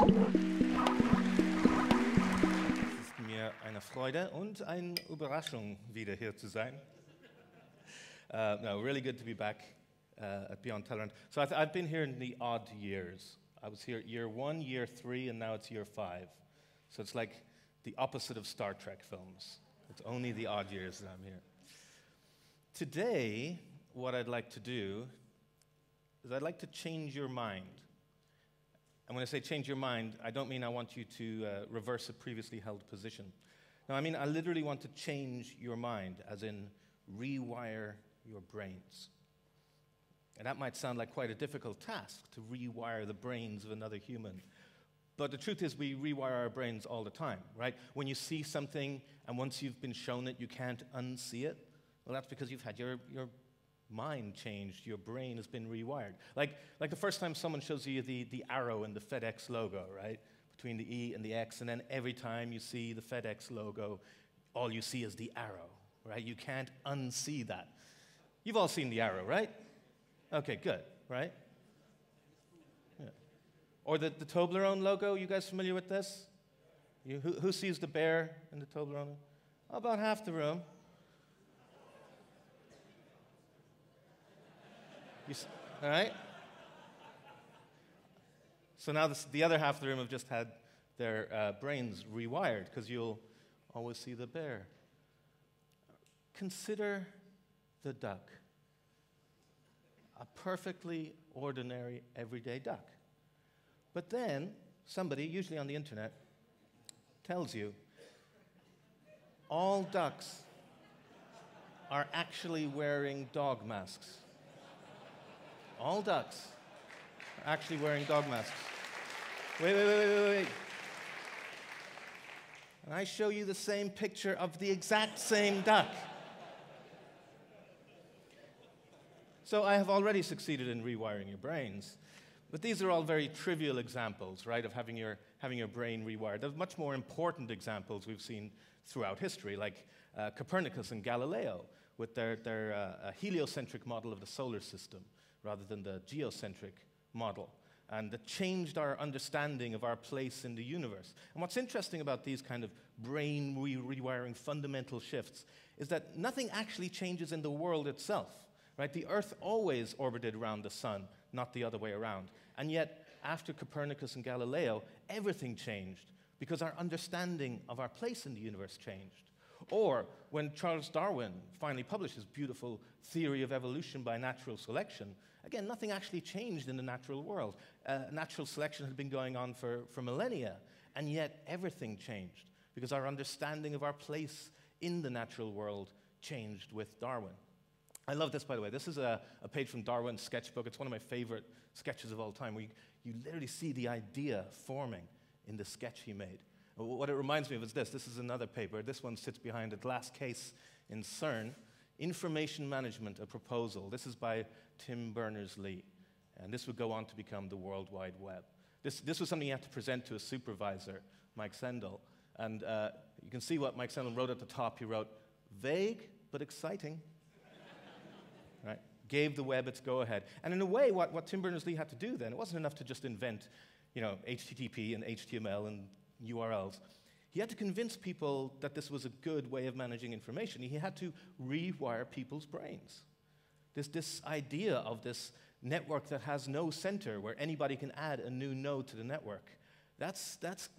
Es ist mir eine Freude und eine Überraschung, wieder hier zu sein. No, really good to be back at Beyond Tellerrand. So I've been here in the odd years. I was here year 1, year 3, and now it's year 5. So it's like the opposite of Star Trek films. It's only the odd years that I'm here. Today, what I'd like to do is I'd like to change your mind. And when I say change your mind, I don't mean I want you to reverse a previously held position. No, I mean I literally want to change your mind, as in rewire your brains. And that might sound like quite a difficult task, to rewire the brains of another human. But the truth is, we rewire our brains all the time, right? When you see something, and once you've been shown it, you can't unsee it, well, that's because you've had your mind changed, your brain has been rewired. Like the first time someone shows you the arrow in the FedEx logo, right? Between the E and the X, and then every time you see the FedEx logo, all you see is the arrow, right? You can't unsee that. You've all seen the arrow, right? Okay, good, right? Yeah. Or the Toblerone logo, you guys familiar with this? Who sees the bear in the Toblerone? About half the room. All right? So now the other half of the room have just had their brains rewired, because you'll always see the bear. Consider the duck. A perfectly ordinary, everyday duck. But then somebody, usually on the internet, tells you all ducks are actually wearing dog masks. All ducks are actually wearing dog masks. Wait. And I show you the same picture of the exact same duck. So I have already succeeded in rewiring your brains. But these are all very trivial examples, right, of having your brain rewired. There's much more important examples we've seen throughout history, like Copernicus and Galileo, with their heliocentric model of the solar system, rather than the geocentric model, and that changed our understanding of our place in the universe. And what's interesting about these kind of brain rewiring fundamental shifts is that nothing actually changes in the world itself, right? The Earth always orbited around the sun, not the other way around. And yet, after Copernicus and Galileo, everything changed, because our understanding of our place in the universe changed. Or when Charles Darwin finally published his beautiful theory of evolution by natural selection, again, nothing actually changed in the natural world. Natural selection had been going on for millennia, and yet everything changed, because our understanding of our place in the natural world changed with Darwin. I love this, by the way. This is a page from Darwin's sketchbook. It's one of my favorite sketches of all time, where you literally see the idea forming in the sketch he made. What it reminds me of is this. This is another paper. This one sits behind a glass case in CERN. Information Management, a Proposal. This is by Tim Berners-Lee. And this would go on to become the World Wide Web. This was something you had to present to a supervisor, Mike Sendall. And you can see what Mike Sendall wrote at the top. He wrote, vague but exciting. Right? Gave the web its go-ahead. And in a way, what Tim Berners-Lee had to do then, it wasn't enough to just invent, HTTP and HTML and URLs. He had to convince people that this was a good way of managing information. He had to rewire people's brains. This idea of this network that has no center, where anybody can add a new node to the network, that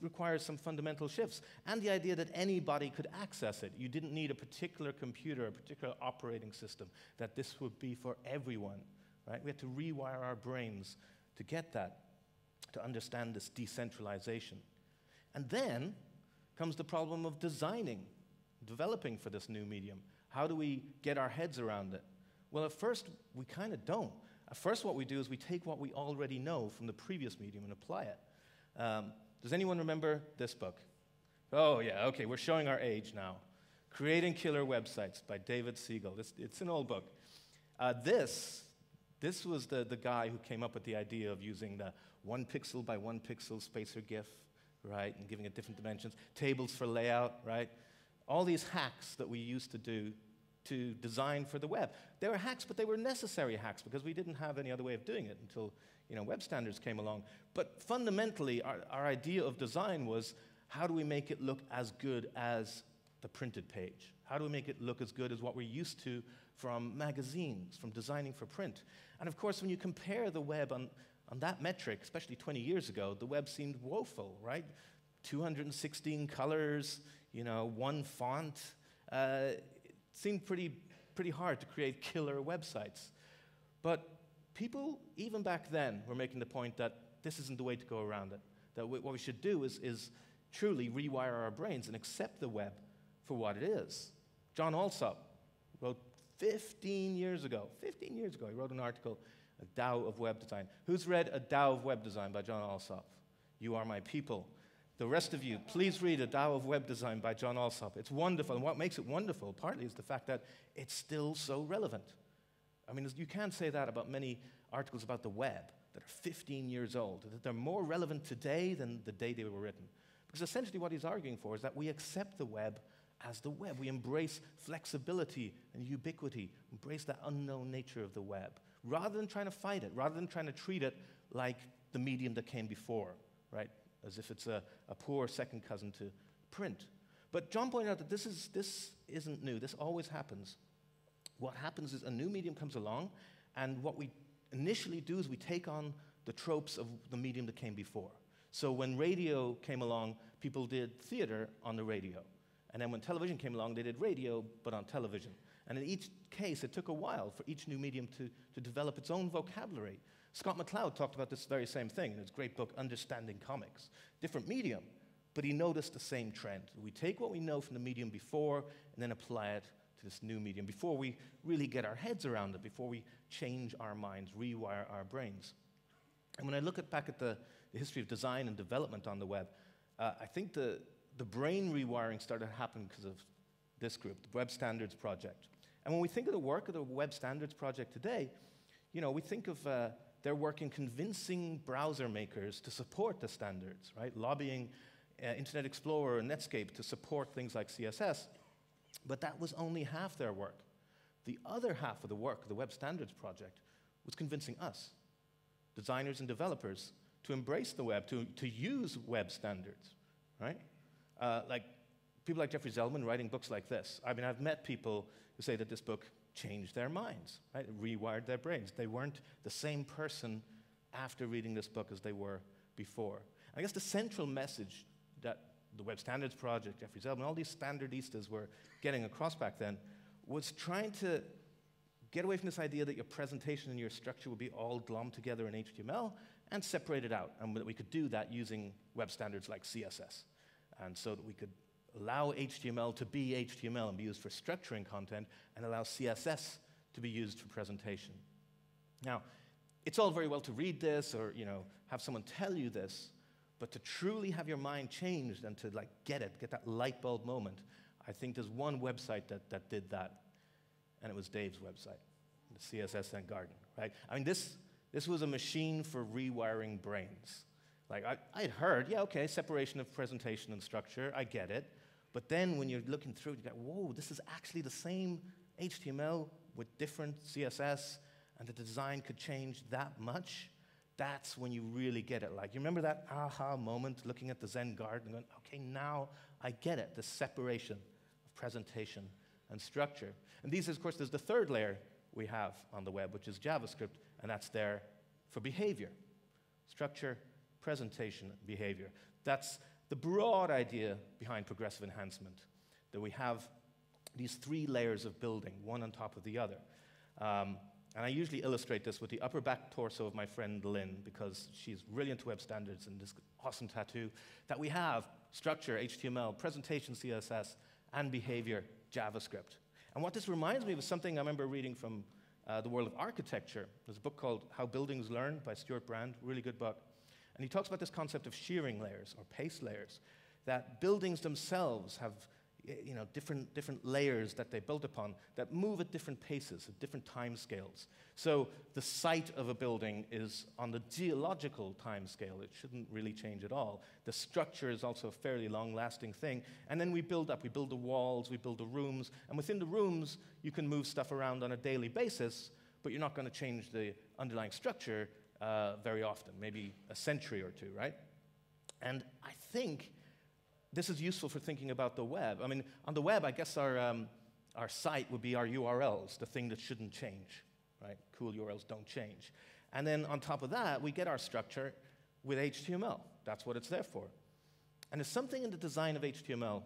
requires some fundamental shifts. And the idea that anybody could access it. You didn't need a particular computer, a particular operating system, that this would be for everyone. Right? We had to rewire our brains to get that, to understand this decentralization. And then comes the problem of developing for this new medium. How do we get our heads around it? Well, at first, we kind of don't. At first, what we do is we take what we already know from the previous medium and apply it. Does anyone remember this book? Oh, yeah, okay, we're showing our age now. Creating Killer Websites by David Siegel. It's an old book. This was the guy who came up with the idea of using the 1 pixel by 1 pixel spacer GIF, right, and giving it different dimensions, tables for layout, right? All these hacks that we used to do to design for the web. They were hacks, but they were necessary hacks because we didn't have any other way of doing it until web standards came along. But fundamentally, our idea of design was, how do we make it look as good as the printed page? How do we make it look as good as what we're used to from magazines, from designing for print? And of course, when you compare the web on that metric, especially 20 years ago, the web seemed woeful, right? 216 colors, one font. It seemed pretty hard to create killer websites. But people, even back then, were making the point that this isn't the way to go around it. That what we should do is truly rewire our brains and accept the web for what it is. John Alsop wrote 15 years ago, he wrote an article, A Tao of Web Design. Who's read A Tao of Web Design by John Alsop? You are my people. The rest of you, please read A Tao of Web Design by John Alsop. It's wonderful, and what makes it wonderful, partly, is the fact that it's still so relevant. I mean, you can't say that about many articles about the web that are 15 years old, that they're more relevant today than the day they were written. Because essentially what he's arguing for is that we accept the web as the web. We embrace flexibility and ubiquity, embrace that unknown nature of the web, rather than trying to fight it, rather than trying to treat it like the medium that came before, right? As if it's a poor second cousin to print. But John pointed out that this isn't new. This always happens. What happens is a new medium comes along, and what we initially do is we take on the tropes of the medium that came before. So when radio came along, people did theater on the radio. And then when television came along, they did radio, but on television. And in each case, it took a while for each new medium to develop its own vocabulary. Scott McCloud talked about this very same thing in his great book, Understanding Comics. Different medium, but he noticed the same trend. We take what we know from the medium before and then apply it to this new medium before we really get our heads around it, before we change our minds, rewire our brains. And when I look back at the history of design and development on the web, I think the brain rewiring started to happen because of this group, the Web Standards Project. And when we think of the work of the Web Standards Project today, we think of their work in convincing browser makers to support the standards, right? Lobbying Internet Explorer and Netscape to support things like CSS. But that was only half their work. The other half of the work of the Web Standards Project was convincing us, designers and developers, to embrace the web, to use web standards, right? Like people like Jeffrey Zeldman writing books like this. I mean, I've met people who say that this book changed their minds, right? It rewired their brains. They weren't the same person after reading this book as they were before. I guess the central message that the Web Standards Project, Jeffrey Zeldman, all these standardistas were getting across back then was trying to get away from this idea that your presentation and your structure would be all glommed together in HTML and separate it out, and that we could do that using web standards like CSS. And so that we could allow HTML to be HTML and be used for structuring content, and allow CSS to be used for presentation. Now, it's all very well to read this or have someone tell you this, but to truly have your mind changed and to get that light bulb moment, I think there's one website that did that, and it was Dave's website, the CSS and Garden, right? I mean, this was a machine for rewiring brains. Like, I'd heard, yeah, okay, separation of presentation and structure, I get it. But then when you're looking through it, you go, whoa, this is actually the same HTML with different CSS, and the design could change that much. That's when you really get it. Like, you remember that aha moment looking at the Zen garden and going, okay, now I get it, the separation of presentation and structure. And these, of course, there's the third layer we have on the web, which is JavaScript, and that's there for behavior. Structure, presentation, behavior. That's the broad idea behind progressive enhancement, that we have these three layers of building, one on top of the other. And I usually illustrate this with the upper back torso of my friend Lynn, because she's really into web standards and this awesome tattoo that we have: structure, HTML, presentation, CSS, and behavior, JavaScript. And what this reminds me of is something I remember reading from the world of architecture. There's a book called How Buildings Learn by Stuart Brand, really good book. And he talks about this concept of shearing layers or paste layers, that buildings themselves have different layers that they built upon that move at different paces, at different time scales. So the site of a building is on the geological time scale. It shouldn't really change at all. The structure is also a fairly long-lasting thing. And then we build up. We build the walls, we build the rooms. And within the rooms, you can move stuff around on a daily basis, but you're not going to change the underlying structure very often, maybe a century or two, right? And I think this is useful for thinking about the web. I mean, on the web, I guess our site would be our URLs, the thing that shouldn't change, right? Cool URLs don't change. And then on top of that, we get our structure with HTML. That's what it's there for. And there's something in the design of HTML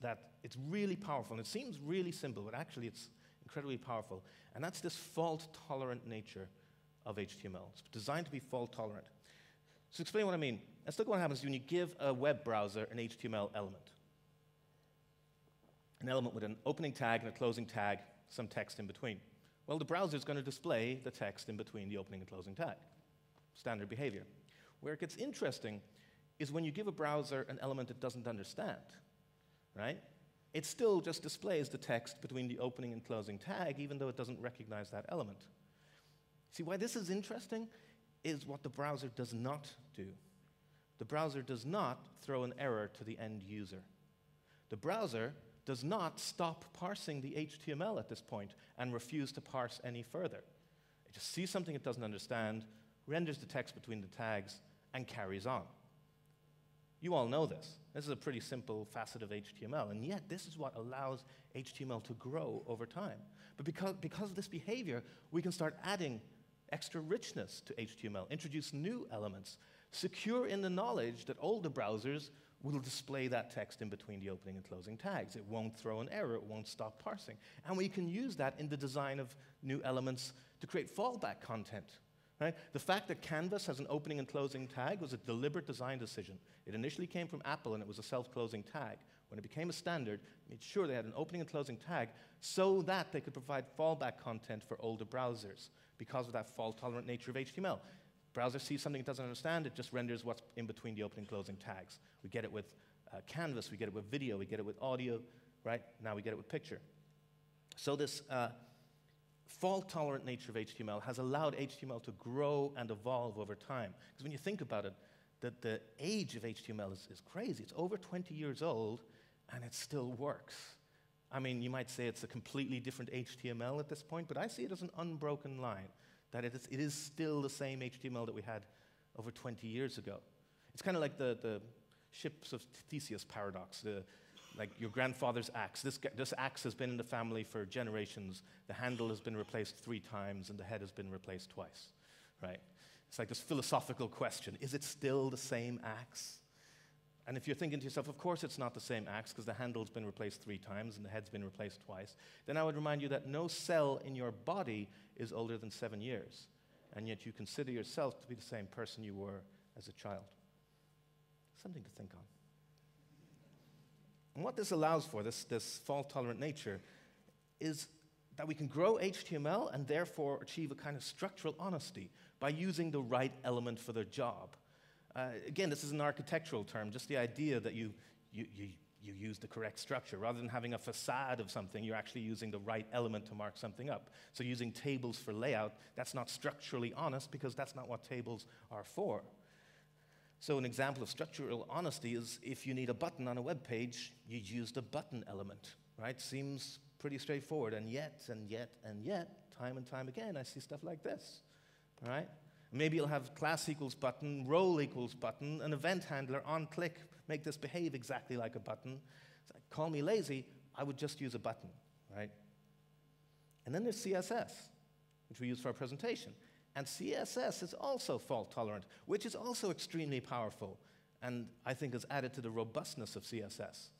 that it's really powerful. And it seems really simple, but actually it's incredibly powerful. And that's this fault-tolerant nature of HTML. It's designed to be fault-tolerant. So to explain what I mean, let's look at what happens when you give a web browser an HTML element. An element with an opening tag and a closing tag, some text in between. Well, the browser is going to display the text in between the opening and closing tag. Standard behavior. Where it gets interesting is when you give a browser an element it doesn't understand, right? It still just displays the text between the opening and closing tag, even though it doesn't recognize that element. See, why this is interesting is what the browser does not do. The browser does not throw an error to the end user. The browser does not stop parsing the HTML at this point and refuse to parse any further. It just sees something it doesn't understand, renders the text between the tags, and carries on. You all know this. This is a pretty simple facet of HTML, and yet this is what allows HTML to grow over time. But because of this behavior, we can start adding extra richness to HTML, introduce new elements, secure in the knowledge that older browsers will display that text in between the opening and closing tags. It won't throw an error, it won't stop parsing. And we can use that in the design of new elements to create fallback content. Right? The fact that Canvas has an opening and closing tag was a deliberate design decision. It initially came from Apple and it was a self-closing tag. When it became a standard, it made sure they had an opening and closing tag so that they could provide fallback content for older browsers because of that fault-tolerant nature of HTML. Browser sees something it doesn't understand, it just renders what's in between the opening and closing tags. We get it with Canvas, we get it with video, we get it with audio, right? Now we get it with picture. So this fault-tolerant nature of HTML has allowed HTML to grow and evolve over time. Because when you think about it, the age of HTML is crazy. It's over 20 years old, and it still works. I mean, you might say it's a completely different HTML at this point, but I see it as an unbroken line, that it is still the same HTML that we had over 20 years ago. It's kind of like the ships of Theseus paradox, like your grandfather's axe. This axe has been in the family for generations. The handle has been replaced 3 times, and the head has been replaced twice, right? It's like this philosophical question, is it still the same axe? And if you're thinking to yourself, of course it's not the same axe because the handle's been replaced 3 times and the head's been replaced twice, then I would remind you that no cell in your body is older than 7 years, and yet you consider yourself to be the same person you were as a child. Something to think on. And what this allows for, this fault-tolerant nature, is that we can grow HTML and therefore achieve a kind of structural honesty by using the right element for their job. Again, this is an architectural term, just the idea that you use the correct structure. Rather than having a facade of something, you're actually using the right element to mark something up. So using tables for layout, that's not structurally honest because that's not what tables are for. So an example of structural honesty is if you need a button on a web page, you use the button element, right? Seems pretty straightforward, and yet, time and time again, I see stuff like this, right? Maybe you'll have class equals button, role equals button, an event handler on click, make this behave exactly like a button. It's like, call me lazy, I would just use a button, right? And then there's CSS, which we use for our presentation. And CSS is also fault-tolerant, which is also extremely powerful, and I think has added to the robustness of CSS.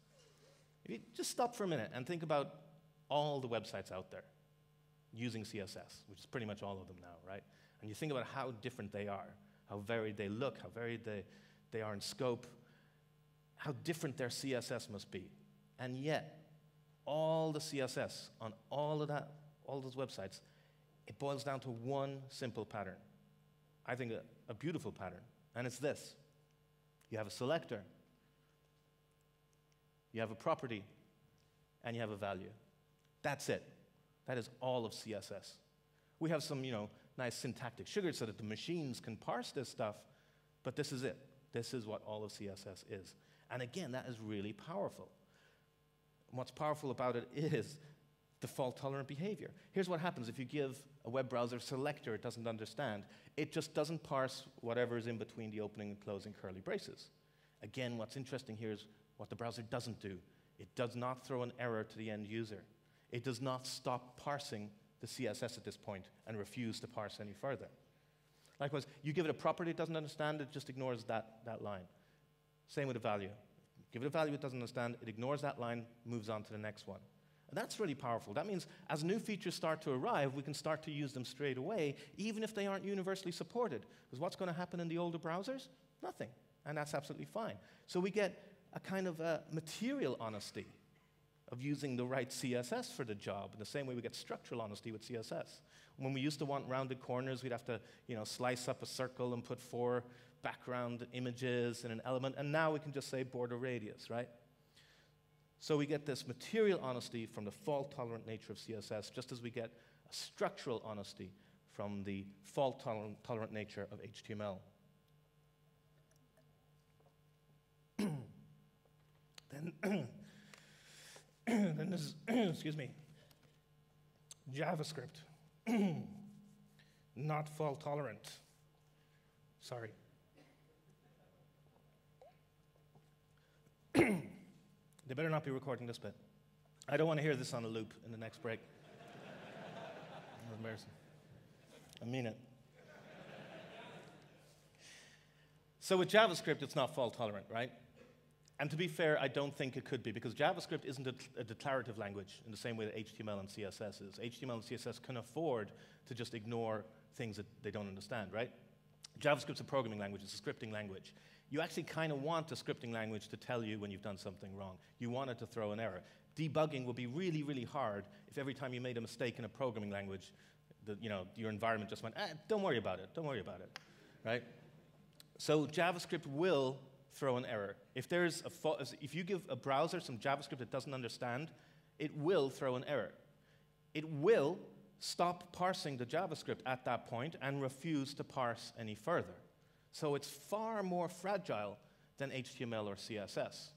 If you just stop for a minute and think about all the websites out there using CSS, which is pretty much all of them now, right? And you think about how different they are, how varied they look, how varied they are in scope, how different their CSS must be. And yet, all the CSS on all those websites, it boils down to one simple pattern. I think a beautiful pattern, and it's this. You have a selector. you have a property, and you have a value. That's it. That is all of CSS. We have some, nice syntactic sugar so that the machines can parse this stuff, but this is it. This is what all of CSS is. And again, that is really powerful. And what's powerful about it is the fault-tolerant behavior. Here's what happens if you give a web browser a selector it doesn't understand. It just doesn't parse whatever is in between the opening and closing curly braces. Again, what's interesting here is what the browser doesn't do. It does not throw an error to the end user. It does not stop parsing the CSS at this point and refuse to parse any further. Likewise, you give it a property it doesn't understand, it just ignores that line. Same with a value. Give it a value it doesn't understand, it ignores that line, moves on to the next one. And that's really powerful. That means as new features start to arrive, we can start to use them straight away, even if they aren't universally supported. Because what's going to happen in the older browsers? Nothing. And that's absolutely fine. So we get a kind of a material honesty of using the right CSS for the job, in the same way we get structural honesty with CSS. When we used to want rounded corners, we'd have to slice up a circle and put 4 background images in an element, and now we can just say border radius, right? So we get this material honesty from the fault-tolerant nature of CSS, just as we get a structural honesty from the fault-tolerant nature of HTML. Then there's, excuse me, JavaScript. Not fault-tolerant. Sorry. They better not be recording this bit. I don't want to hear this on a loop in the next break. That's embarrassing. I mean it. So with JavaScript, it's not fault-tolerant, right? And to be fair, I don't think it could be, because JavaScript isn't a declarative language in the same way that HTML and CSS is. HTML and CSS can afford to just ignore things that they don't understand, right? JavaScript's a programming language, it's a scripting language. You actually kind of want a scripting language to tell you when you've done something wrong. You want it to throw an error. Debugging would be really, really hard if every time you made a mistake in a programming language, your environment just went, don't worry about it, right? So JavaScript will throw an error. If you give a browser some JavaScript it doesn't understand, it will throw an error. It will stop parsing the JavaScript at that point and refuse to parse any further. So it's far more fragile than HTML or CSS.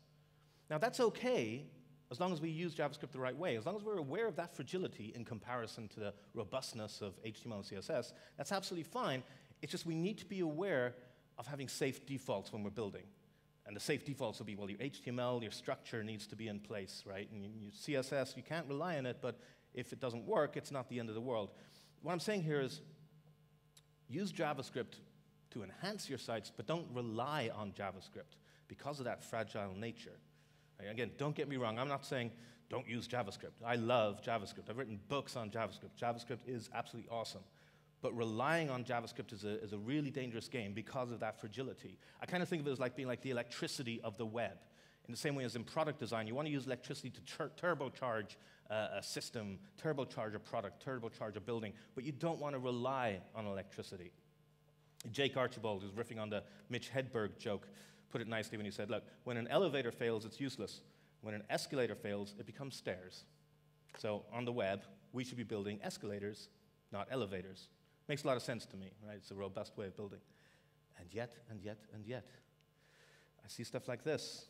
Now that's okay as long as we use JavaScript the right way. As long as we're aware of that fragility in comparison to the robustness of HTML and CSS, that's absolutely fine. It's just we need to be aware of having safe defaults when we're building. And the safe defaults will be, well, your HTML, your structure needs to be in place, right? And your CSS, you can't rely on it, but if it doesn't work, it's not the end of the world. What I'm saying here is use JavaScript to enhance your sites, but don't rely on JavaScript because of that fragile nature. Right? Again, don't get me wrong. I'm not saying don't use JavaScript. I love JavaScript. I've written books on JavaScript. JavaScript is absolutely awesome. But relying on JavaScript is a really dangerous game because of that fragility. I kind of think of it as like being like the electricity of the web. In the same way as in product design, you want to use electricity to turbocharge a system, turbocharge a product, turbocharge a building, but you don't want to rely on electricity. Jake Archibald, who's riffing on the Mitch Hedberg joke, put it nicely when he said, look, when an elevator fails, it's useless. When an escalator fails, it becomes stairs. So on the web, we should be building escalators, not elevators. Makes a lot of sense to me, right? It's a robust way of building. And yet, I see stuff like this.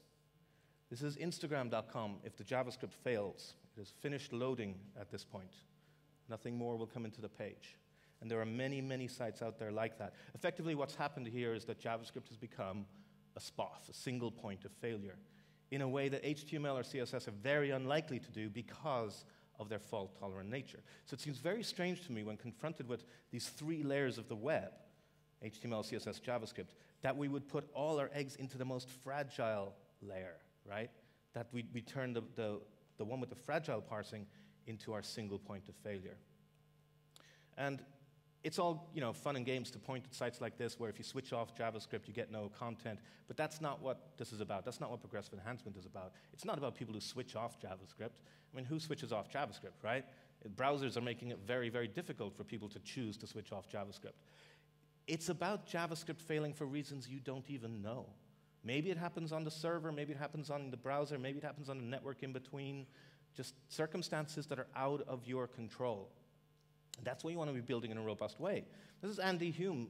This is Instagram.com. If the JavaScript fails, it is finished loading at this point. Nothing more will come into the page. And there are many, many sites out there like that. Effectively, what's happened here is that JavaScript has become a SPOF, a single point of failure, in a way that HTML or CSS are very unlikely to do because of their fault-tolerant nature. So it seems very strange to me when confronted with these 3 layers of the web, HTML, CSS, JavaScript, that we would put all our eggs into the most fragile layer, right? That we turn the one with the fragile parsing into our single point of failure. And it's all fun and games to point at sites like this where if you switch off JavaScript, you get no content. But that's not what this is about. That's not what progressive enhancement is about. It's not about people who switch off JavaScript. I mean, who switches off JavaScript, right? Browsers are making it very, very difficult for people to choose to switch off JavaScript. It's about JavaScript failing for reasons you don't even know. Maybe it happens on the server, maybe it happens on the browser, maybe it happens on the network in between, just circumstances that are out of your control. That's what you want to be building in a robust way. This is Andy Hume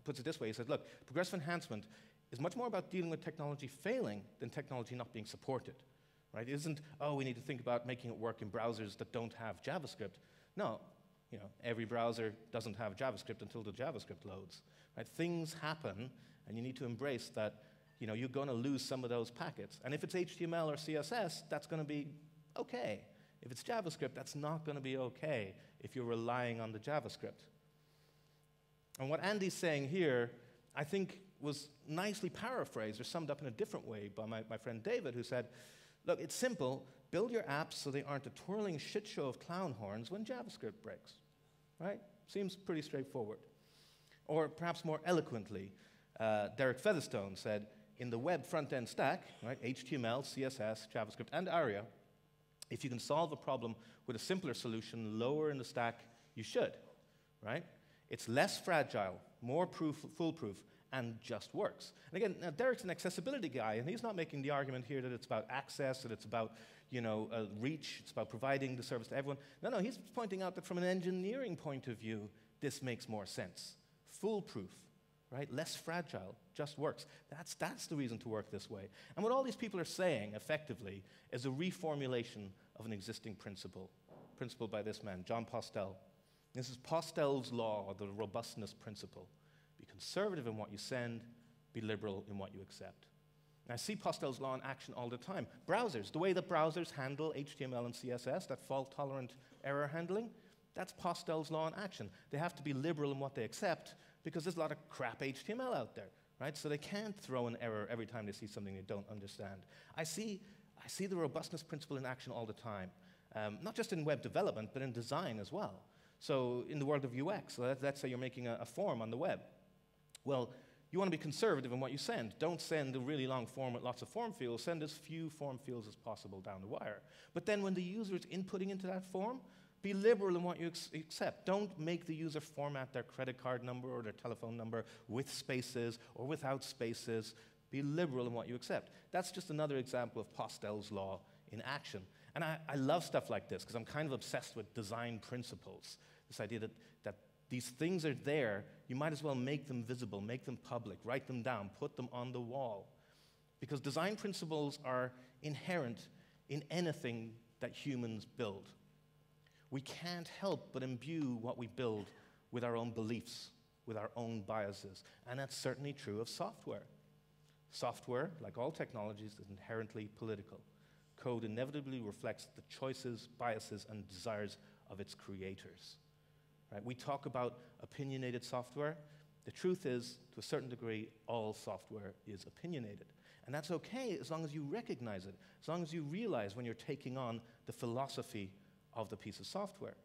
puts it this way. He said, look, progressive enhancement is much more about dealing with technology failing than technology not being supported. Right? It isn't, oh, we need to think about making it work in browsers that don't have JavaScript. No, every browser doesn't have JavaScript until the JavaScript loads. Right? Things happen, and you need to embrace that you're going to lose some of those packets. And if it's HTML or CSS, that's going to be okay. If it's JavaScript, that's not going to be okay if you're relying on the JavaScript. And what Andy's saying here, I think, was nicely paraphrased or summed up in a different way by my friend David, who said, look, it's simple. Build your apps so they aren't a twirling shit show of clown horns when JavaScript breaks. Right? Seems pretty straightforward. Or perhaps more eloquently, Derek Featherstone said, in the web front-end stack, right, HTML, CSS, JavaScript, and ARIA, if you can solve a problem with a simpler solution lower in the stack, you should. Right? It's less fragile, more foolproof, and just works. And again, now Derek's an accessibility guy, and he's not making the argument here that it's about access, that it's about reach, it's about providing the service to everyone. No, he's pointing out that from an engineering point of view, this makes more sense. Foolproof, right? Less fragile, just works. That's the reason to work this way. And what all these people are saying, effectively, is a reformulation of an existing principle by this man, John Postel. This is Postel's law, or the robustness principle. Be conservative in what you send, be liberal in what you accept. And I see Postel's law in action all the time. Browsers, the way that browsers handle HTML and CSS, that fault-tolerant error handling, that's Postel's law in action. They have to be liberal in what they accept because there's a lot of crap HTML out there, right? So they can't throw an error every time they see something they don't understand. I see the robustness principle in action all the time, not just in web development, but in design as well. So in the world of UX, let's say you're making a form on the web. Well, you want to be conservative in what you send. Don't send a really long form with lots of form fields. Send as few form fields as possible down the wire. But then when the user is inputting into that form, be liberal in what you accept. Don't make the user format their credit card number or their telephone number with spaces or without spaces. Be liberal in what you accept. That's just another example of Postel's law in action. And I love stuff like this because I'm kind of obsessed with design principles. This idea that these things are there, you might as well make them visible, make them public, write them down, put them on the wall. Because design principles are inherent in anything that humans build. We can't help but imbue what we build with our own beliefs, with our own biases. And that's certainly true of software. Software, like all technologies, is inherently political. Code inevitably reflects the choices, biases, and desires of its creators. Right? We talk about opinionated software. The truth is, to a certain degree, all software is opinionated. And that's okay as long as you recognize it, as long as you realize when you're taking on the philosophy of the piece of software.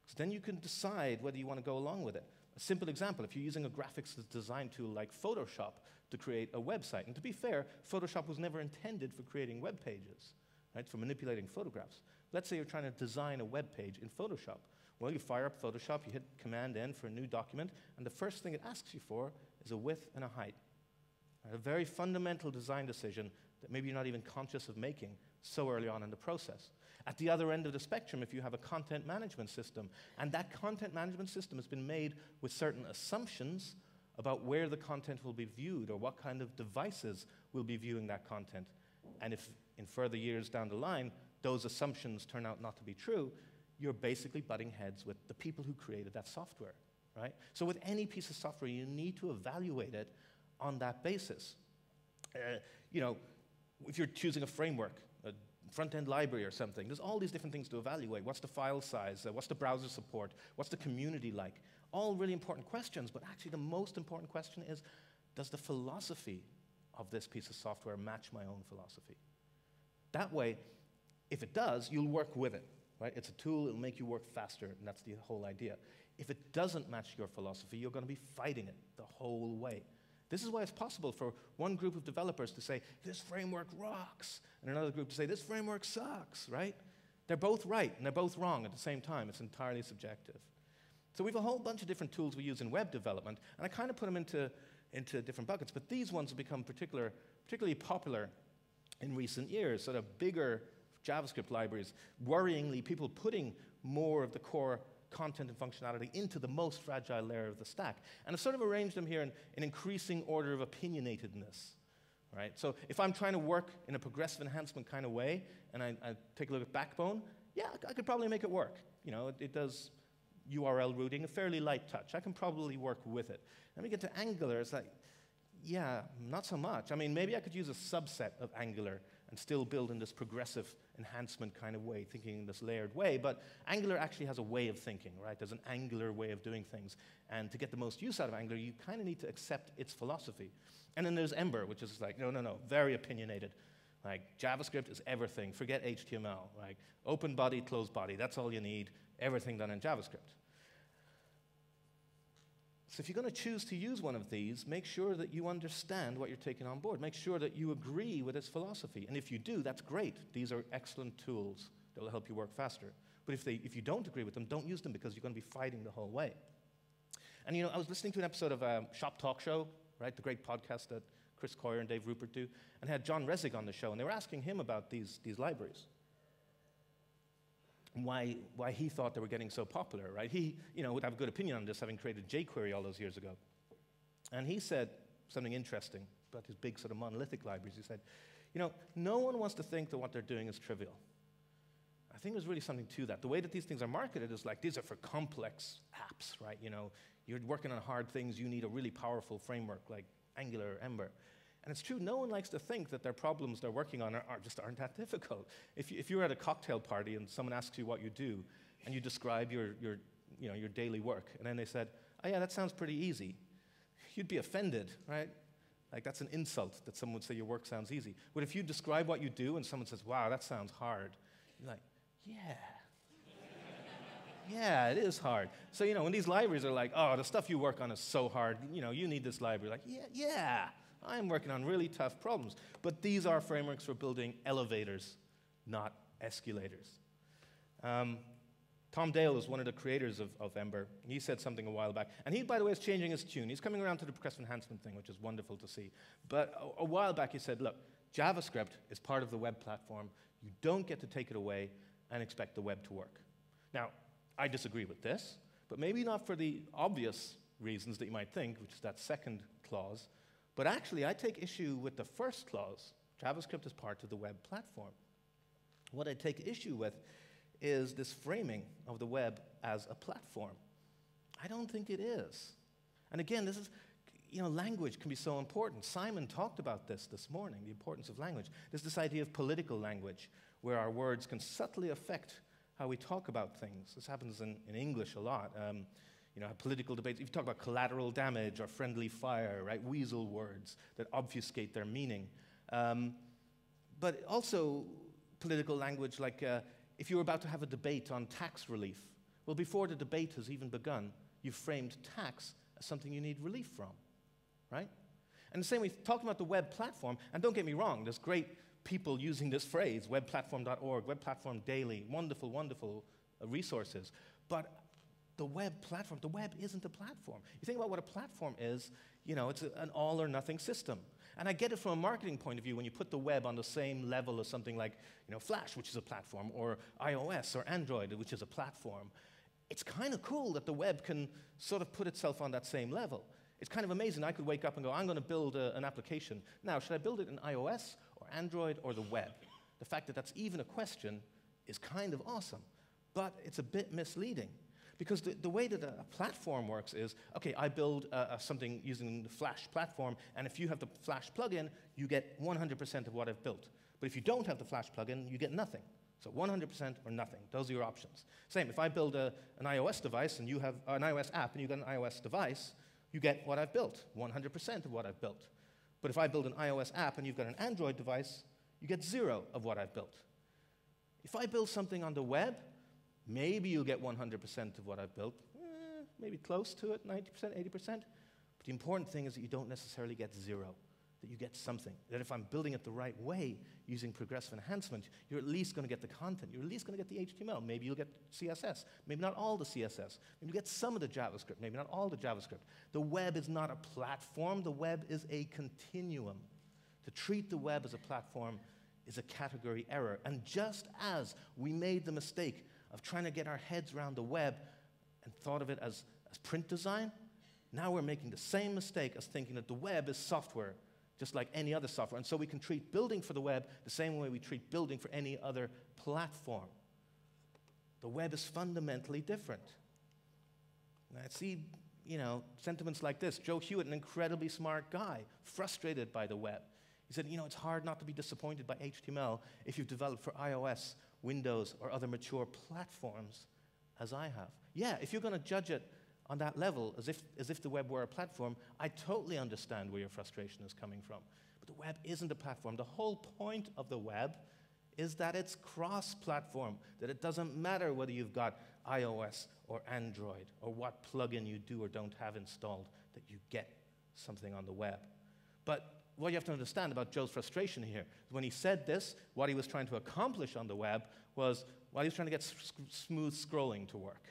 Because then you can decide whether you want to go along with it. A simple example, if you're using a graphics design tool like Photoshop to create a website, and to be fair, Photoshop was never intended for creating web pages, right, for manipulating photographs. Let's say you're trying to design a web page in Photoshop. Well, you fire up Photoshop, you hit Command-N for a new document, and the first thing it asks you for is a width and a height. Right? A very fundamental design decision that maybe you're not even conscious of making so early on in the process. At the other end of the spectrum, if you have a content management system, and that content management system has been made with certain assumptions about where the content will be viewed or what kind of devices will be viewing that content, and if in further years down the line, those assumptions turn out not to be true, you're basically butting heads with the people who created that software, right? So with any piece of software, you need to evaluate it on that basis. If you're choosing a framework, a front-end library or something, there's all these different things to evaluate. What's the file size? What's the browser support? What's the community like? All really important questions, but actually the most important question is, does the philosophy of this piece of software match my own philosophy? That way, if it does, you'll work with it. Right? It's a tool, it'll make you work faster, and that's the whole idea. If it doesn't match your philosophy, you're going to be fighting it the whole way. This is why it's possible for one group of developers to say, this framework rocks, and another group to say, this framework sucks, right? They're both right, and they're both wrong at the same time. It's entirely subjective. So we have a whole bunch of different tools we use in web development, and I kind of put them into into different buckets. But these ones have become particularly popular in recent years, sort of bigger JavaScript libraries, worryingly people putting more of the core content and functionality into the most fragile layer of the stack. And I've sort of arranged them here in increasing order of opinionatedness. Right? So if I'm trying to work in a progressive enhancement kind of way, and I take a look at Backbone, yeah, I could probably make it work. You know, it does URL routing, a fairly light touch. I can probably work with it. Then we get to Angular, it's like, yeah, not so much. I mean, maybe I could use a subset of Angular and still build in this progressive enhancement kind of way, thinking in this layered way. But Angular actually has a way of thinking, right? There's an Angular way of doing things. And to get the most use out of Angular, you kind of need to accept its philosophy. And then there's Ember, which is like, no, very opinionated. Like, JavaScript is everything. Forget HTML. Like, open body, closed body. That's all you need. Everything done in JavaScript. So if you're going to choose to use one of these, make sure that you understand what you're taking on board. Make sure that you agree with its philosophy. And if you do, that's great. These are excellent tools that will help you work faster. But if you don't agree with them, don't use them because you're going to be fighting the whole way. And you know, I was listening to an episode of Shop Talk Show, right, the great podcast that Chris Coyer and Dave Rupert do, and had John Resig on the show, and they were asking him about these libraries. Why he thought they were getting so popular, right? He, you know, would have a good opinion on this, having created jQuery all those years ago. And he said something interesting about his big sort of monolithic libraries. He said, you know, no one wants to think that what they're doing is trivial. I think there's really something to that. The way that these things are marketed is like, these are for complex apps, right? You know, you're working on hard things, you need a really powerful framework like Angular or Ember. And it's true, no one likes to think that their problems they're working on aren't that difficult. If you're at a cocktail party and someone asks you what you do, and you describe your daily work, and then they said, oh yeah, that sounds pretty easy, you'd be offended, right? Like, that's an insult that someone would say your work sounds easy. But if you describe what you do and someone says, wow, that sounds hard, you're like, yeah. Yeah, it is hard. So, you know, when these libraries are like, oh, the stuff you work on is so hard, you know, you need this library. Like, yeah. I'm working on really tough problems. But these are frameworks for building elevators, not escalators. Tom Dale is one of the creators of Ember. He said something a while back. And he, by the way, is changing his tune. He's coming around to the progressive enhancement thing, which is wonderful to see. But a while back he said, look, JavaScript is part of the web platform. You don't get to take it away and expect the web to work. Now, I disagree with this, but maybe not for the obvious reasons that you might think, which is that second clause. But actually, I take issue with the first clause. JavaScript is part of the web platform. What I take issue with is this framing of the web as a platform. I don't think it is. And again, this is, you know, language can be so important. Simon talked about this morning, the importance of language. There's this idea of political language, where our words can subtly affect how we talk about things. This happens in English a lot. You know, political debates, if you talk about collateral damage or friendly fire, right, weasel words that obfuscate their meaning. But also political language like if you were about to have a debate on tax relief, well, before the debate has even begun, you've framed tax as something you need relief from, right? And the same way, talking about the web platform, and don't get me wrong, there's great people using this phrase, webplatform.org, Web Platform Daily, wonderful, wonderful resources. But the web platform, the web isn't a platform. You think about what a platform is, you know, it's an all or nothing system. And I get it from a marketing point of view when you put the web on the same level as something like, you know, Flash, which is a platform, or iOS or Android, which is a platform. It's kind of cool that the web can sort of put itself on that same level. It's kind of amazing. I could wake up and go, I'm going to build an application. Now, should I build it in iOS or Android or the web? The fact that that's even a question is kind of awesome, but it's a bit misleading. Because the way that a platform works is, okay, I build something using the Flash platform, and if you have the Flash plugin, you get 100% of what I've built. But if you don't have the Flash plugin, you get nothing. So 100% or nothing. Those are your options. Same, if I build an iOS device and you have an iOS app and you get an iOS device, you get what I've built, 100% of what I've built. But if I build an iOS app and you've got an Android device, you get 0 of what I've built. If I build something on the web, maybe you'll get 100% of what I've built, maybe close to it, 90%, 80%. But the important thing is that you don't necessarily get 0. that you get something. That if I'm building it the right way, using progressive enhancement, you're at least going to get the content. You're at least going to get the HTML. Maybe you'll get CSS. Maybe not all the CSS. Maybe you'll get some of the JavaScript. Maybe not all the JavaScript. The web is not a platform. The web is a continuum. To treat the web as a platform is a category error. And just as we made the mistake of trying to get our heads around the web and thought of it as print design, now we're making the same mistake as thinking that the web is software, just like any other software. And so we can treat building for the web the same way we treat building for any other platform. The web is fundamentally different. And I see, sentiments like this. Joe Hewitt, an incredibly smart guy, frustrated by the web. He said, it's hard not to be disappointed by HTML if you've developed for iOS, Windows, or other mature platforms, as I have. Yeah, if you're going to judge it on that level, as if the web were a platform, I totally understand where your frustration is coming from. But the web isn't a platform. The whole point of the web is that it's cross-platform, that it doesn't matter whether you've got iOS or Android or what plugin you do or don't have installed, that you get something on the web. But what you have to understand about Joe's frustration here is when he said this, what he was trying to accomplish on the web was, he was trying to get smooth scrolling to work,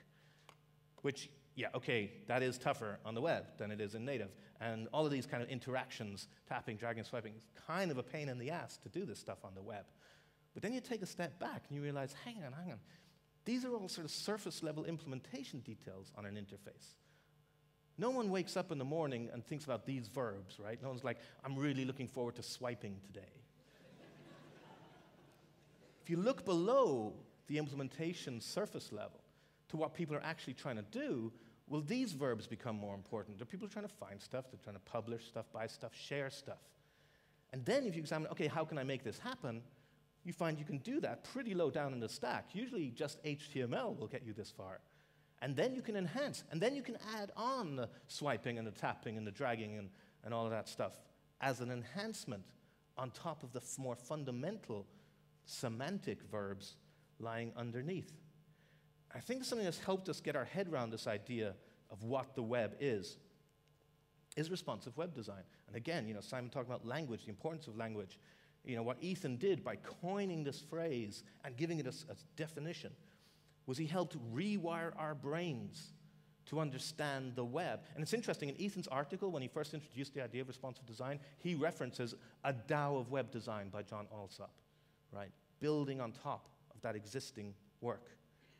which, yeah, okay, that is tougher on the web than it is in native. And all of these kind of interactions, tapping, dragging, swiping, is kind of a pain in the ass to do this stuff on the web. But then you take a step back and you realize, hang on. These are all sort of surface-level implementation details on an interface. No one wakes up in the morning and thinks about these verbs, right? No one's like, I'm really looking forward to swiping today. If you look below the implementation surface level to what people are actually trying to do, will these verbs become more important? Are people trying to find stuff? They're trying to publish stuff, buy stuff, share stuff. And then if you examine, okay, how can I make this happen? You find you can do that pretty low down in the stack. Usually just HTML will get you this far. And then you can enhance. And then you can add on the swiping and the tapping and the dragging and all of that stuff as an enhancement on top of the more fundamental semantic verbs lying underneath. I think that's something that's helped us get our head around this idea of what the web is responsive web design. And again, Simon talked about language, the importance of language. What Ethan did by coining this phrase and giving it a definition was he helped rewire our brains to understand the web. And it's interesting, in Ethan's article, when he first introduced the idea of responsive design, he references a Tao of web design by John Alsop, right? Building on top of that existing work.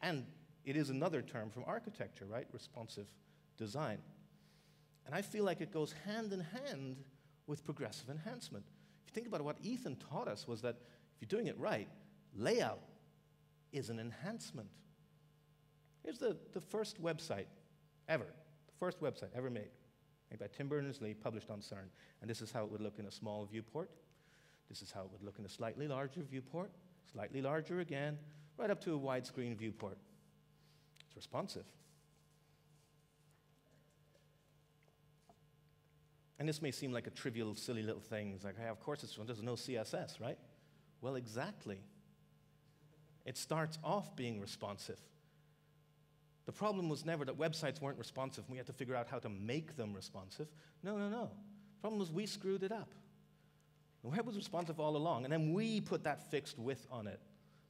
And it is another term from architecture, right? Responsive design. And I feel like it goes hand in hand with progressive enhancement. If you think about it, what Ethan taught us was that if you're doing it right, layout is an enhancement. Here's the first website ever, the first website ever made by Tim Berners-Lee, published on CERN. And this is how it would look in a small viewport. This is how it would look in a slightly larger viewport, slightly larger again, right up to a widescreen viewport. It's responsive. And this may seem like a trivial, silly little thing. It's like, hey, of course there's no CSS, right? Well, exactly. It starts off being responsive. The problem was never that websites weren't responsive and we had to figure out how to make them responsive. No. The problem was we screwed it up. The web was responsive all along, and then we put that fixed width on it,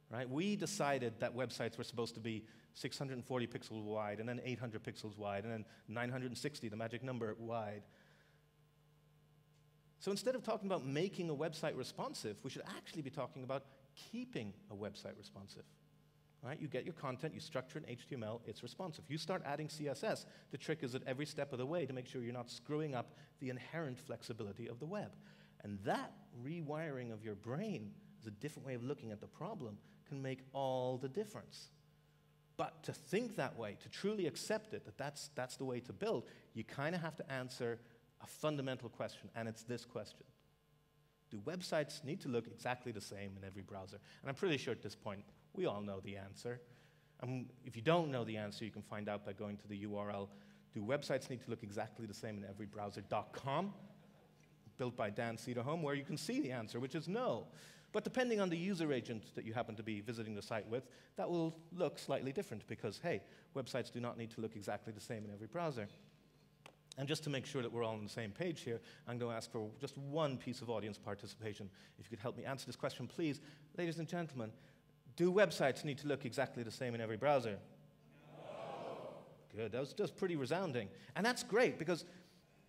right? We decided that websites were supposed to be 640 pixels wide, and then 800 pixels wide, and then 960, the magic number, wide. So instead of talking about making a website responsive, we should actually be talking about keeping a website responsive. Right? You get your content, you structure in HTML, it's responsive. You start adding CSS, the trick is at every step of the way to make sure you're not screwing up the inherent flexibility of the web. And that rewiring of your brain as a different way of looking at the problem can make all the difference. But to think that way, to truly accept it, that's the way to build, you kind of have to answer a fundamental question, and it's this question. Do websites need to look exactly the same in every browser? And I'm pretty sure at this point, we all know the answer. If you don't know the answer, you can find out by going to the URL, do websites need to look exactly the same in every browser.com, built by Dan Cederholm, where you can see the answer, which is no. But depending on the user agent that you happen to be visiting the site with, that will look slightly different because, hey, websites do not need to look exactly the same in every browser. And just to make sure that we're all on the same page here, I'm going to ask for just one piece of audience participation. If you could help me answer this question, please. Ladies and gentlemen, do websites need to look exactly the same in every browser? No. Good, that was just pretty resounding. And that's great, because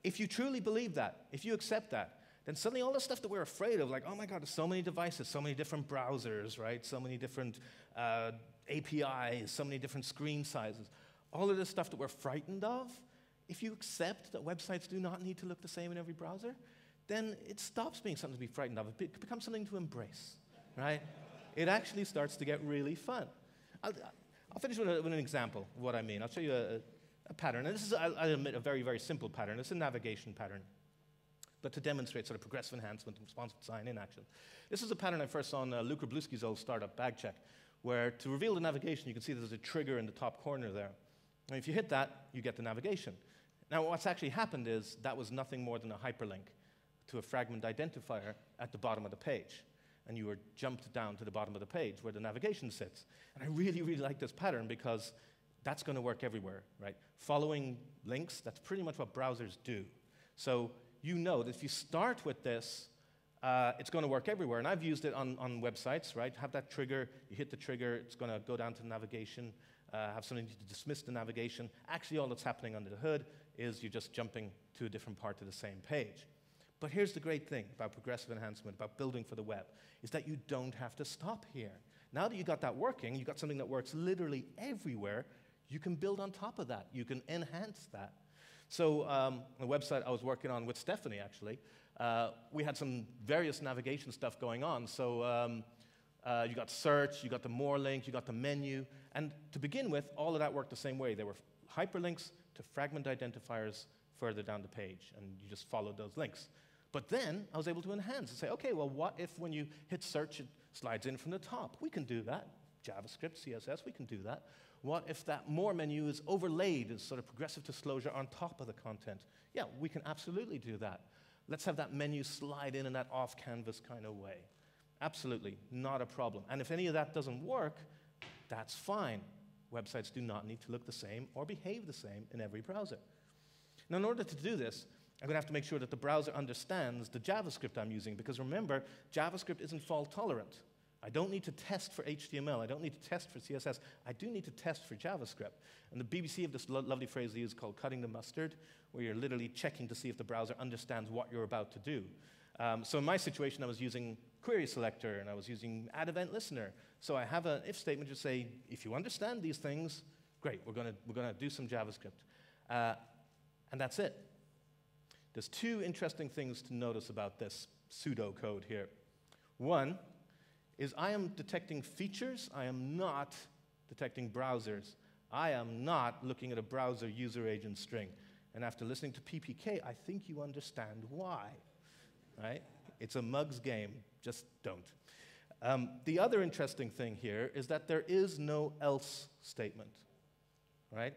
if you truly believe that, if you accept that, then suddenly all the stuff that we're afraid of, like, oh my God, there's so many devices, so many different browsers, right? So many different APIs, so many different screen sizes. All of this stuff that we're frightened of, if you accept that websites do not need to look the same in every browser, then it stops being something to be frightened of. It becomes something to embrace, right? It actually starts to get really fun. I'll finish with an example of what I mean. I'll show you a pattern. And this is, I'll admit, a very, very simple pattern. It's a navigation pattern, but to demonstrate sort of progressive enhancement and responsive design in action. This is a pattern I first saw on Luke Bluski's old startup, BagCheck, where to reveal the navigation, you can see there's a trigger in the top corner there. And if you hit that, you get the navigation. Now, what's actually happened is that was nothing more than a hyperlink to a fragment identifier at the bottom of the page. And you were jumped down to the bottom of the page where the navigation sits. And I really, really like this pattern because that's going to work everywhere, right? Following links, that's pretty much what browsers do. So you know that if you start with this, it's going to work everywhere. And I've used it on websites, right? Have that trigger, you hit the trigger, it's going to go down to the navigation, have something to dismiss the navigation. Actually, all that's happening under the hood is you're just jumping to a different part of the same page. But here's the great thing about progressive enhancement, about building for the web, is that you don't have to stop here. Now that you got that working, you got something that works literally everywhere, you can build on top of that. You can enhance that. So the website I was working on with Stephanie, actually, we had some various navigation stuff going on. So you got search, you got the more link, you got the menu. And to begin with, all of that worked the same way. There were hyperlinks to fragment identifiers further down the page, and you just followed those links. But then I was able to enhance and say, okay, well, what if when you hit search, it slides in from the top? We can do that. JavaScript, CSS, we can do that. What if that more menu is overlaid as sort of progressive disclosure on top of the content? Yeah, we can absolutely do that. Let's have that menu slide in that off-canvas kind of way. Absolutely, not a problem. And if any of that doesn't work, that's fine. Websites do not need to look the same or behave the same in every browser. Now, in order to do this, I'm going to have to make sure that the browser understands the JavaScript I'm using, because remember, JavaScript isn't fault tolerant. I don't need to test for HTML. I don't need to test for CSS. I do need to test for JavaScript. And the BBC have this lovely phrase they use called cutting the mustard, where you're literally checking to see if the browser understands what you're about to do. So in my situation, I was using query selector, and I was using add event listener. So I have an if statement to say, if you understand these things, great, we're going to do some JavaScript. And that's it. There's two interesting things to notice about this pseudocode here. One is I am detecting features. I am not detecting browsers. I am not looking at a browser user agent string. And after listening to PPK, I think you understand why, right? It's a mug's game. Just don't. The other interesting thing here is that there is no else statement, right?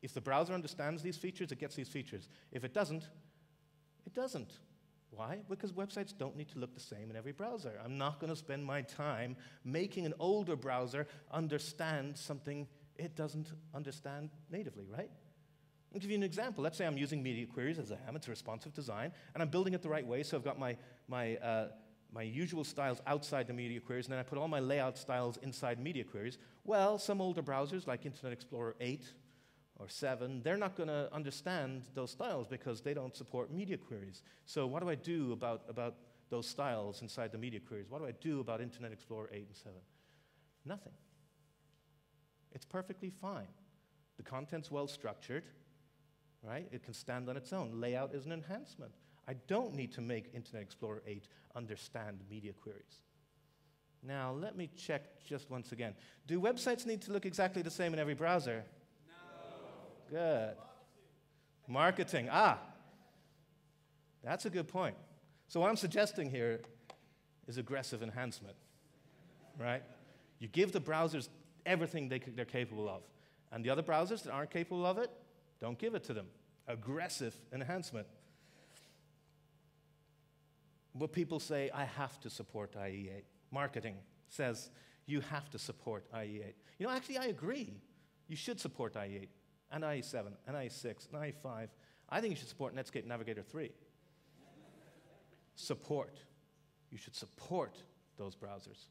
If the browser understands these features, it gets these features. If it doesn't, it doesn't. Why? Because websites don't need to look the same in every browser. I'm not going to spend my time making an older browser understand something it doesn't understand natively, right? I'll give you an example. Let's say I'm using media queries, as I am. It's a responsive design, and I'm building it the right way, so I've got my usual styles outside the media queries, and then I put all my layout styles inside media queries. Well, some older browsers, like Internet Explorer 8 or 7, they're not going to understand those styles because they don't support media queries. So what do I do about those styles inside the media queries? What do I do about Internet Explorer 8 and 7? Nothing. It's perfectly fine. The content's well structured, right? It can stand on its own. Layout is an enhancement. I don't need to make Internet Explorer 8 understand media queries. Now, let me check just once again. Do websites need to look exactly the same in every browser? No. Good. Marketing. That's a good point. So what I'm suggesting here is aggressive enhancement, right? You give the browsers everything they're capable of. And the other browsers that aren't capable of it, don't give it to them. Aggressive enhancement. What people say, I have to support IE8. Marketing says, you have to support IE8. You know, actually, I agree. You should support IE8, and IE7, and IE6, and IE5. I think you should support Netscape Navigator 3. Support. You should support those browsers,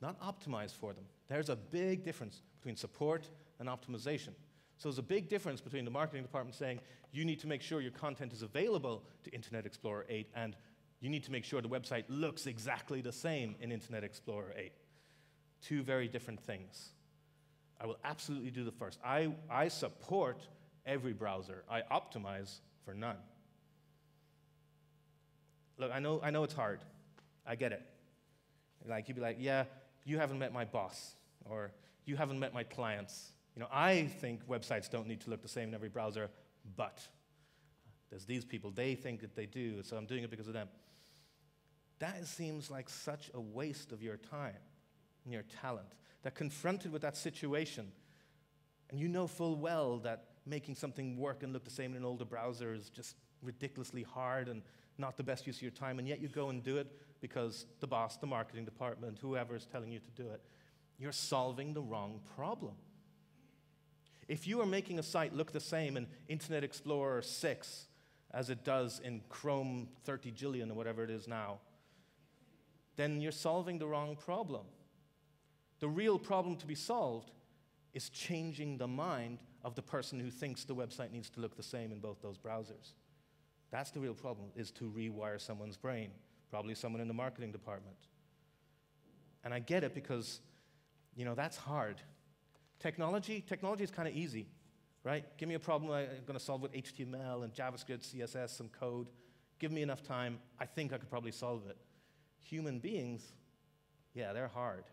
not optimize for them. There's a big difference between support and optimization. So there's a big difference between the marketing department saying, you need to make sure your content is available to Internet Explorer 8, and you need to make sure the website looks exactly the same in Internet Explorer 8. Two very different things. I will absolutely do the first. I support every browser. I optimize for none. Look, I know it's hard. I get it. Like, you'd be like, yeah, you haven't met my boss, or you haven't met my clients. You know, I think websites don't need to look the same in every browser, but there's these people, they think that they do, so I'm doing it because of them. That seems like such a waste of your time and your talent, that confronted with that situation, and you know full well that making something work and look the same in an older browser is just ridiculously hard and not the best use of your time, and yet you go and do it because the boss, the marketing department, whoever is telling you to do it. You're solving the wrong problem. If you are making a site look the same in Internet Explorer 6 as it does in Chrome 30 jillion or whatever it is now, then you're solving the wrong problem. The real problem to be solved is changing the mind of the person who thinks the website needs to look the same in both those browsers. That's the real problem, is to rewire someone's brain, probably someone in the marketing department. And I get it because, you know, that's hard. Technology is kind of easy, right? Give me a problem I'm going to solve with HTML and JavaScript, CSS, some code. Give me enough time, I think I could probably solve it. Human beings, yeah, they're hard.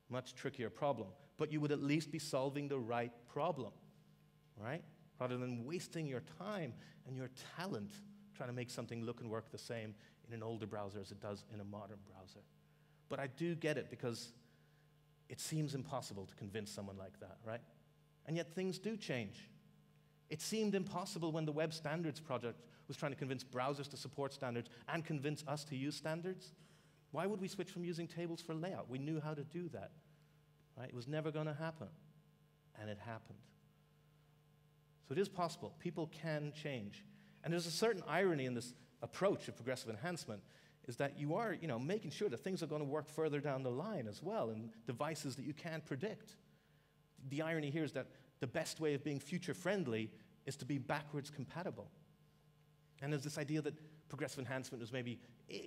Much trickier problem. But you would at least be solving the right problem, right? Rather than wasting your time and your talent trying to make something look and work the same in an older browser as it does in a modern browser. But I do get it because it seems impossible to convince someone like that, right? And yet things do change. It seemed impossible when the Web Standards Project was trying to convince browsers to support standards and convince us to use standards. Why would we switch from using tables for layout? We knew how to do that, right? It was never going to happen, and it happened. So it is possible. People can change. And there's a certain irony in this approach of progressive enhancement, is that you are, you know, making sure that things are going to work further down the line as well in devices that you can't predict. The irony here is that the best way of being future-friendly is to be backwards compatible. And there's this idea that progressive enhancement was maybe,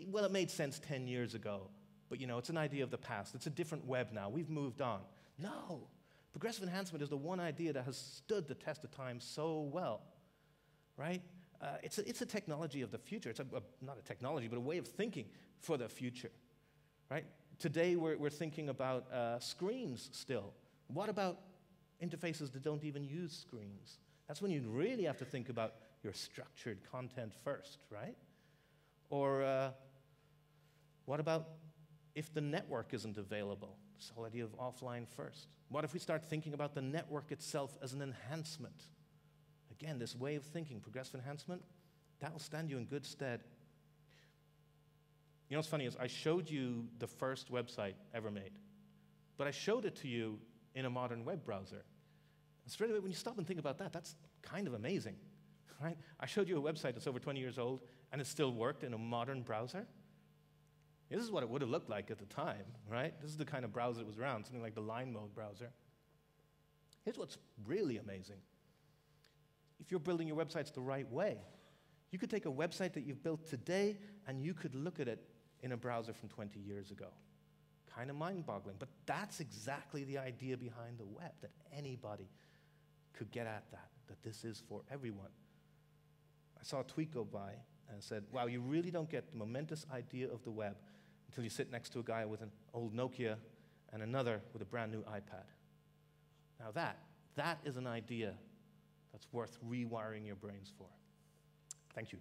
well, it made sense 10 years ago, but, you know, it's an idea of the past. It's a different web now. We've moved on. No. Progressive enhancement is the one idea that has stood the test of time so well, right? It's a technology of the future. It's not a technology, but a way of thinking for the future, right? Today, we're thinking about screens still. What about interfaces that don't even use screens? That's when you really have to think about your structured content first, right? Or what about if the network isn't available? This whole idea of offline first. What if we start thinking about the network itself as an enhancement? Again, this way of thinking, progressive enhancement, that will stand you in good stead. You know what's funny is I showed you the first website ever made, but I showed it to you in a modern web browser. And straight away, when you stop and think about that, that's kind of amazing, right? I showed you a website that's over 20 years old, and it still worked in a modern browser. This is what it would have looked like at the time, right? This is the kind of browser that was around, something like the line mode browser. Here's what's really amazing. If you're building your websites the right way, you could take a website that you've built today and you could look at it in a browser from 20 years ago. Kind of mind-boggling, but that's exactly the idea behind the web, that anybody could get at that this is for everyone. I saw a tweet go by and said, wow, you really don't get the momentous idea of the web until you sit next to a guy with an old Nokia and another with a brand new iPad. Now that is an idea that's worth rewiring your brains for. Thank you.